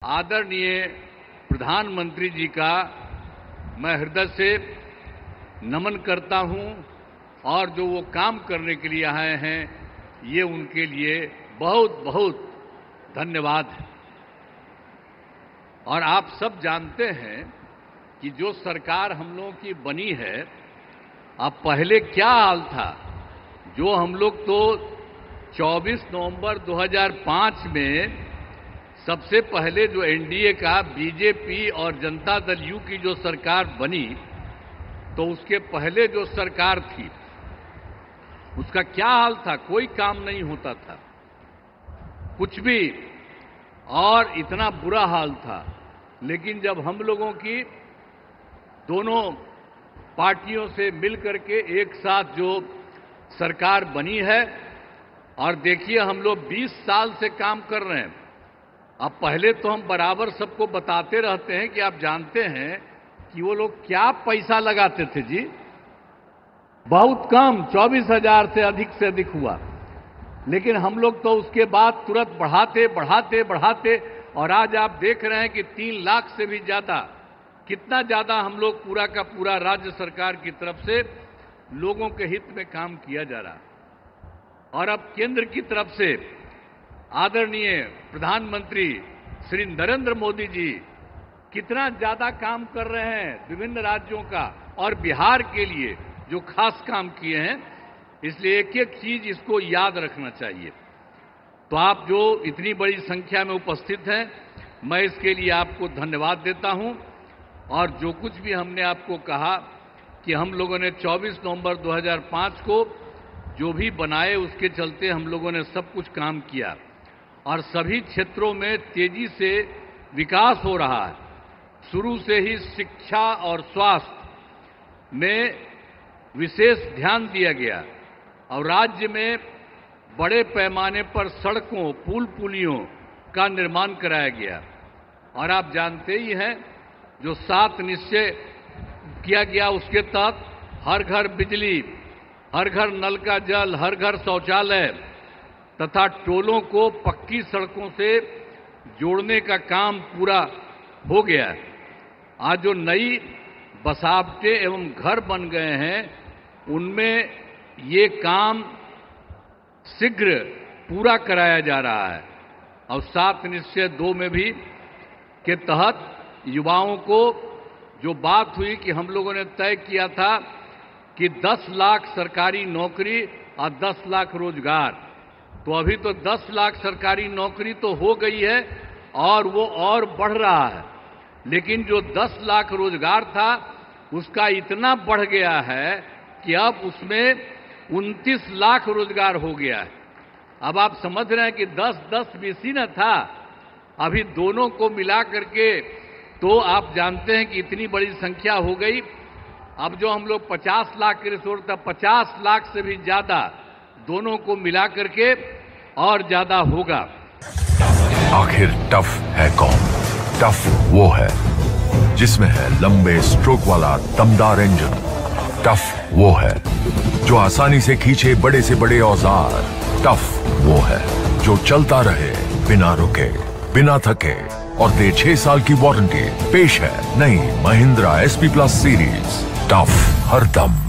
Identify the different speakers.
Speaker 1: आदरणीय प्रधानमंत्री जी का मैं हृदय से नमन करता हूं और जो वो काम करने के लिए आए हैं ये उनके लिए बहुत बहुत धन्यवाद है। और आप सब जानते हैं कि जो सरकार हम लोगों की बनी है, अब पहले क्या हाल था। जो हम लोग तो 24 नवंबर 2005 में सबसे पहले जो एनडीए का बीजेपी और जनता दल यू की जो सरकार बनी, तो उसके पहले जो सरकार थी उसका क्या हाल था। कोई काम नहीं होता था, कुछ भी, और इतना बुरा हाल था। लेकिन जब हम लोगों की दोनों पार्टियों से मिलकर के एक साथ जो सरकार बनी है, और देखिए हम लोग 20 साल से काम कर रहे हैं। अब पहले तो हम बराबर सबको बताते रहते हैं कि आप जानते हैं कि वो लोग क्या पैसा लगाते थे जी, बहुत कम, 24,000 से अधिक हुआ। लेकिन हम लोग तो उसके बाद तुरंत बढ़ाते और आज आप देख रहे हैं कि 3 लाख से भी ज्यादा, कितना ज्यादा हम लोग पूरा का पूरा राज्य सरकार की तरफ से लोगों के हित में काम किया जा रहा है। और अब केंद्र की तरफ से आदरणीय प्रधानमंत्री श्री नरेंद्र मोदी जी कितना ज्यादा काम कर रहे हैं विभिन्न राज्यों का, और बिहार के लिए जो खास काम किए हैं। इसलिए एक एक चीज इसको याद रखना चाहिए। तो आप जो इतनी बड़ी संख्या में उपस्थित हैं, मैं इसके लिए आपको धन्यवाद देता हूं। और जो कुछ भी हमने आपको कहा कि हम लोगों ने 24 नवंबर 2005 को जो भी बनाए, उसके चलते हम लोगों ने सब कुछ काम किया और सभी क्षेत्रों में तेजी से विकास हो रहा है। शुरू से ही शिक्षा और स्वास्थ्य में विशेष ध्यान दिया गया और राज्य में बड़े पैमाने पर सड़कों, पुल पुलियों का निर्माण कराया गया। और आप जानते ही हैं जो 7 निश्चय किया गया, उसके तहत हर घर बिजली, हर घर नल का जल, हर घर शौचालय तथा टोलों को पक्की सड़कों से जोड़ने का काम पूरा हो गया है। आज जो नई बसावटें एवं घर बन गए हैं, उनमें ये काम शीघ्र पूरा कराया जा रहा है। और 7 निश्चय 2 में भी के तहत युवाओं को जो बात हुई कि हम लोगों ने तय किया था कि 10 लाख सरकारी नौकरी और 10 लाख रोजगार, तो अभी तो 10 लाख सरकारी नौकरी तो हो गई है और वो और बढ़ रहा है। लेकिन जो 10 लाख रोजगार था उसका इतना बढ़ गया है कि अब उसमें 29 लाख रोजगार हो गया है। अब आप समझ रहे हैं कि 10-10 बीसी न था, अभी दोनों को मिला करके तो आप जानते हैं कि इतनी बड़ी संख्या हो गई। अब जो हम लोग 50 लाख के रिसोर्स था, 50 लाख से भी ज्यादा दोनों को मिला करके और ज्यादा होगा।
Speaker 2: आखिर टफ है कौन? टफ वो है जिसमें है लंबे स्ट्रोक वाला दमदार इंजन। टफ वो है जो आसानी से खींचे बड़े से बड़े औजार। टफ वो है जो चलता रहे बिना रुके, बिना थके और दे 6 साल की वारंटी। पेश है नई महिंद्रा SP+ सीरीज। टफ हरदम।